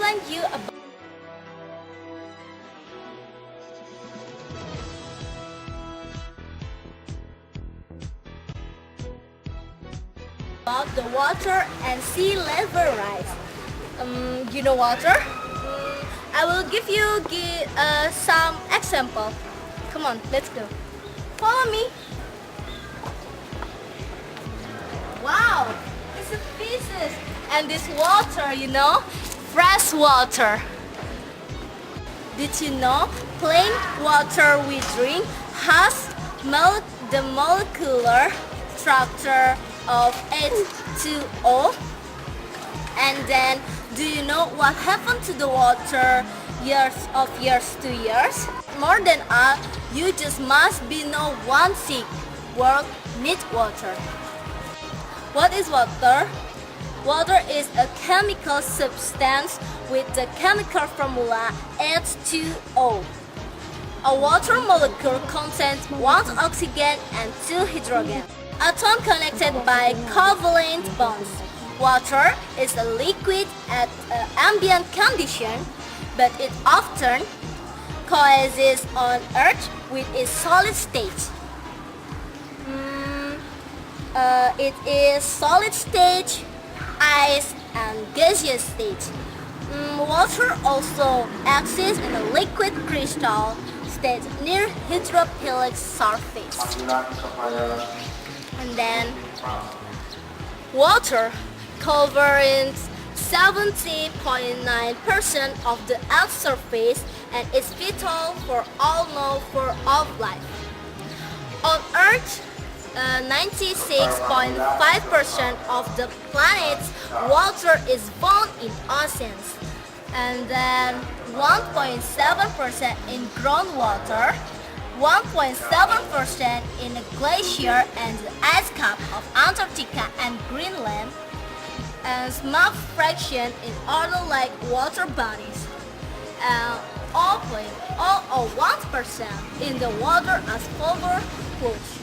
explain you about the water and sea level rise. You know water? I will give you some example. Come on, let's go. Follow me. Wow, it's a pieces. And this water, fresh water. Did you know plain water we drink has the molecular structure of H2O? And then, do you know what happened to the water years to years? More than all, you just must be know one thing: world needs water. What is water? Water is a chemical substance with the chemical formula H2O. A water molecule contains 1 oxygen and 2 hydrogen, atoms connected by covalent bonds. Water is a liquid at ambient condition, but it often coexists on Earth with its solid state. It is solid state, ice, and gaseous state. Water also exists in a liquid crystal state near hydrophilic surface. And then water covers 70.9% of the Earth's surface and is vital for all life. On Earth, 96.5% of the planet's water is found in oceans, and then 1.7% in groundwater, 1.7% in a glacier and the ice cap of Antarctica and Greenland, and small fraction in other like water bodies, and 0.001% in the water as overflows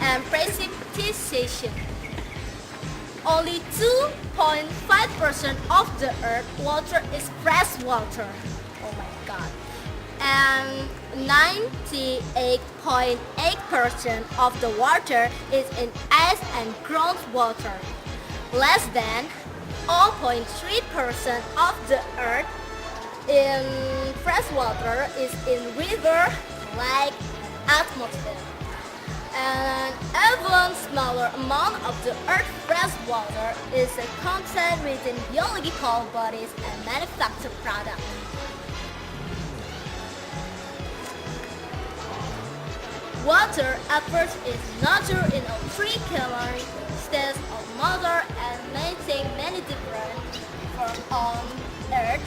and precipitation. Only 2.5% of the Earth water is fresh water. Oh my God. And 98.8% of the water is in ice and groundwater. Less than 0.3% of the Earth in fresh water is in river, lake, atmosphere. An even smaller amount of the Earth's fresh water is contained within biological bodies and manufactured products. Water at first is nature in all 3 chemical states of matter and maintain many different forms on Earth: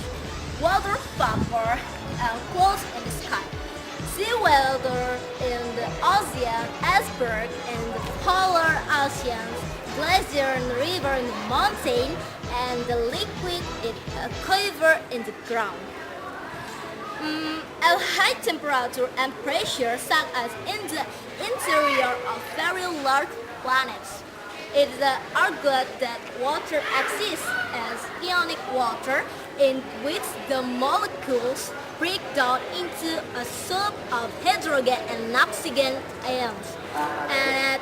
water vapor and clouds in the sky, seawater in the ocean, iceberg in the polar oceans, glacier and river in the mountain, and the liquid in a quiver in the ground. At high temperature and pressure, such as in the interior of very large planets, it is argued that water exists as ionic water, in which the molecules break down into a soup of hydrogen and oxygen ions, and at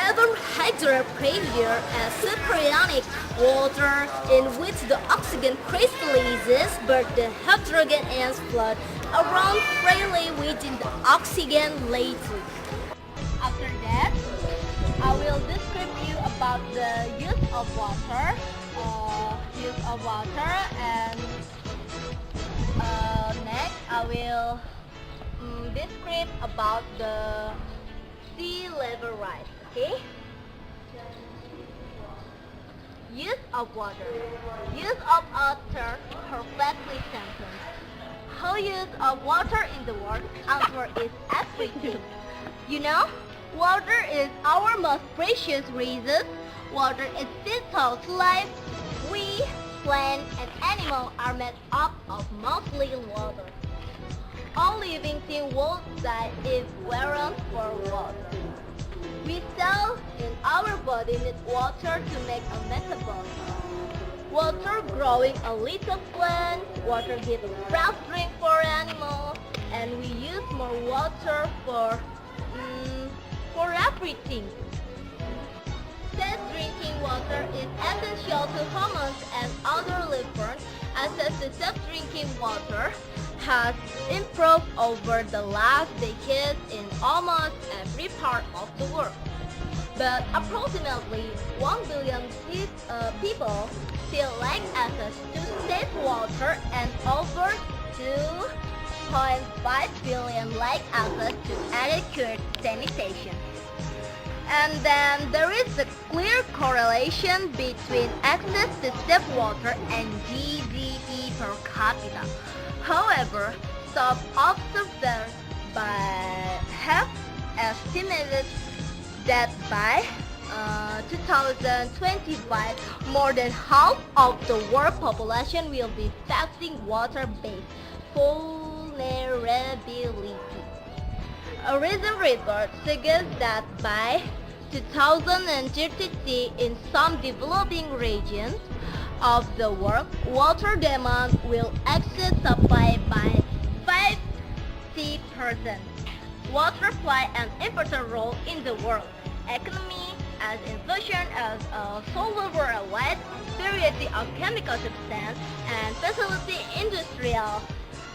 even higher pressure as superionic water, in which the oxygen crystallizes but the hydrogen ions float around freely within the oxygen lattice. After that, I will describe you about the use of water, and next I will describe about the sea level rise. Okay? Use of water. Use of water perfectly sentence. How use of water in the world? Answer is everything. You know, water is our most precious resource. Water is vital to life. We, plant, and animal are made up of mostly water. All living things will die if weren't for water. We cell in our body need water to make a metabolism. water growing a little plant, water gives fresh drink for animals, and we use more water for everything. Safe drinking water is essential to humans and other livers. Access to safe drinking water has improved over the last decade in almost every part of the world. But approximately 1 billion people still lack access to safe water and over 2.5 billion lack access to adequate sanitation. And then there is a clear correlation between access to safe water and GDP per capita. However, some observers have estimated that by 2025, more than half of the world population will be facing water-based vulnerability. A recent report suggests that by 2030, in some developing regions of the world, water demand will exceed supply by 50%. Water play an important role in the world economy as infusion as a solver a wide variety of chemical substances and facility industrial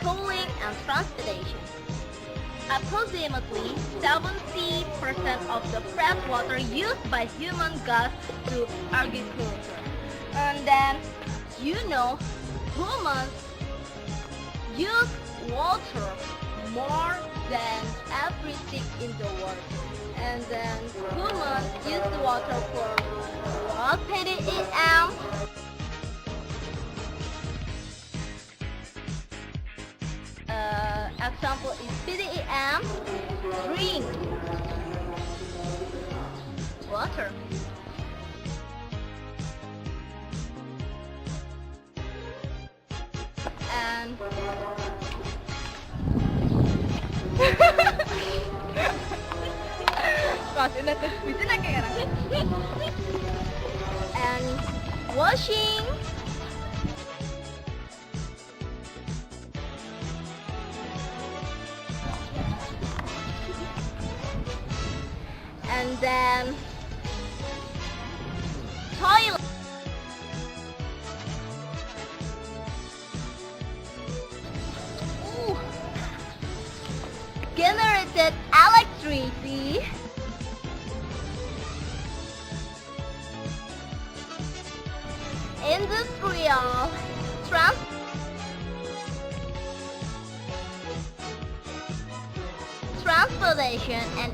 cooling and transportation. Approximately 70% of the fresh water used by humans goes to agriculture. And then, humans use water more than everything in the world. And then, humans use water for what? PDEM. Example is PDEM, drink water. And and washing. And then toilet. Ooh. Generated electricity. Industrial transportation and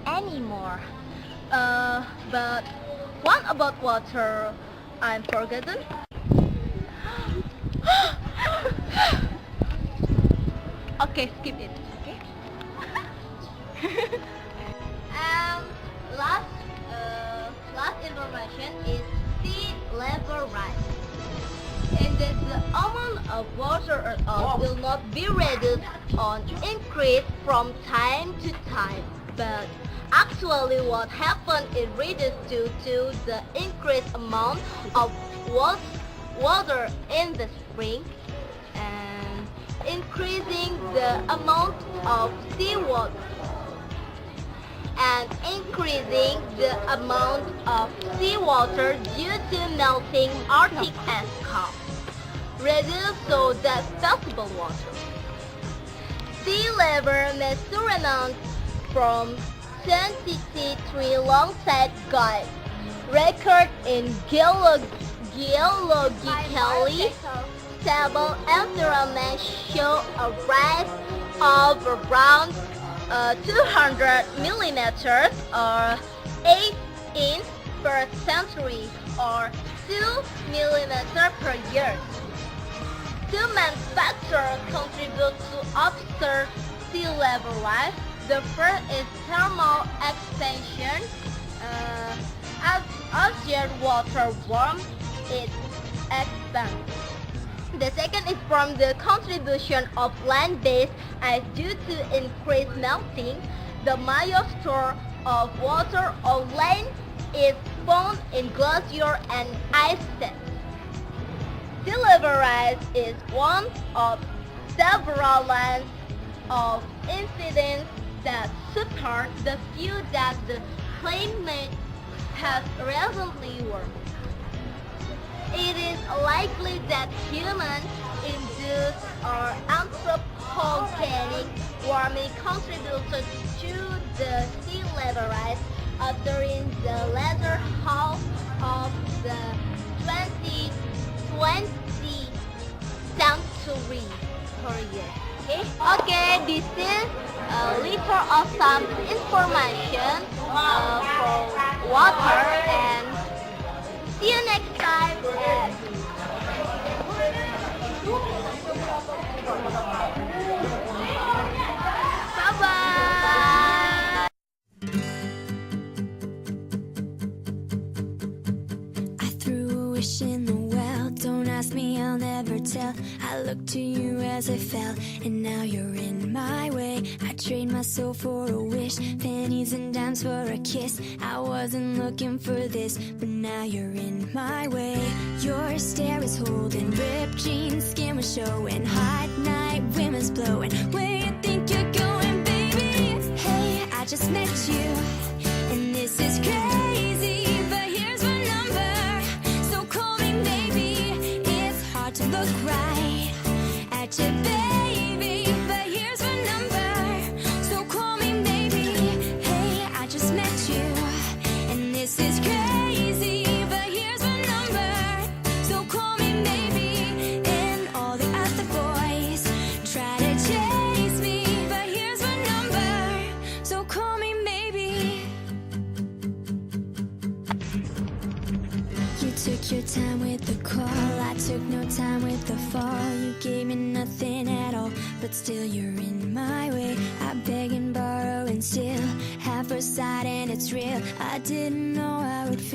anymore. But what about water I'm forgotten? Okay, skip it. Okay. Last information is sea level rise. And that the amount of water on Earth will not be reduced or increased from time to time, but actually what happened is reduced due to the increased amount of water in the spring and increasing the amount of seawater and increasing the amount of seawater due to melting Arctic ice cap reduce so that passable water. Sea level may surround from 23 alongside guide record in geologically stable environment show a rise of around 200 millimeters or 8 inches per century or 2 millimeters per year. Two manufacturers contribute to observe sea level rise. The first is thermal expansion. As ocean water warms, it expands. The second is from the contribution of land-based ice due to increased melting. The mayostro of water or land is found in glacier and ice sheets. Sea level rise is one of several lines of incidents that support the view that the climate has recently warmed. It is likely that human-induced or anthropogenic warming contributed to the sea level rise during the latter half of the 20th century. Okay, this is a little of some information for water, and see you next time. Bye bye. I threw a wish in the well. Don't ask me, I'll never tell. I looked to you as I fell, and now you're in my way. I trade my soul for a wish, pennies and dimes for a kiss. I wasn't looking for this, but now you're in my way. Your stare was holding, ripped jeans, skin was showing, hot night, women's blowing. Where you think you're going, baby? Hey, I just met you, and this is crazy, but here's my number, so call me maybe. It's hard to look right at you, baby, but here's my number, so call me maybe. Hey, I just met you, and this is crazy, but here's my number, so call me maybe. And all the other boys try to chase me, but here's my number, so call me maybe. You took your time with the call, I took no time with the fall. You gave me nothing at all, but still you're in my way. I beg and borrow and steal, half a side and it's real. I didn't know I would feel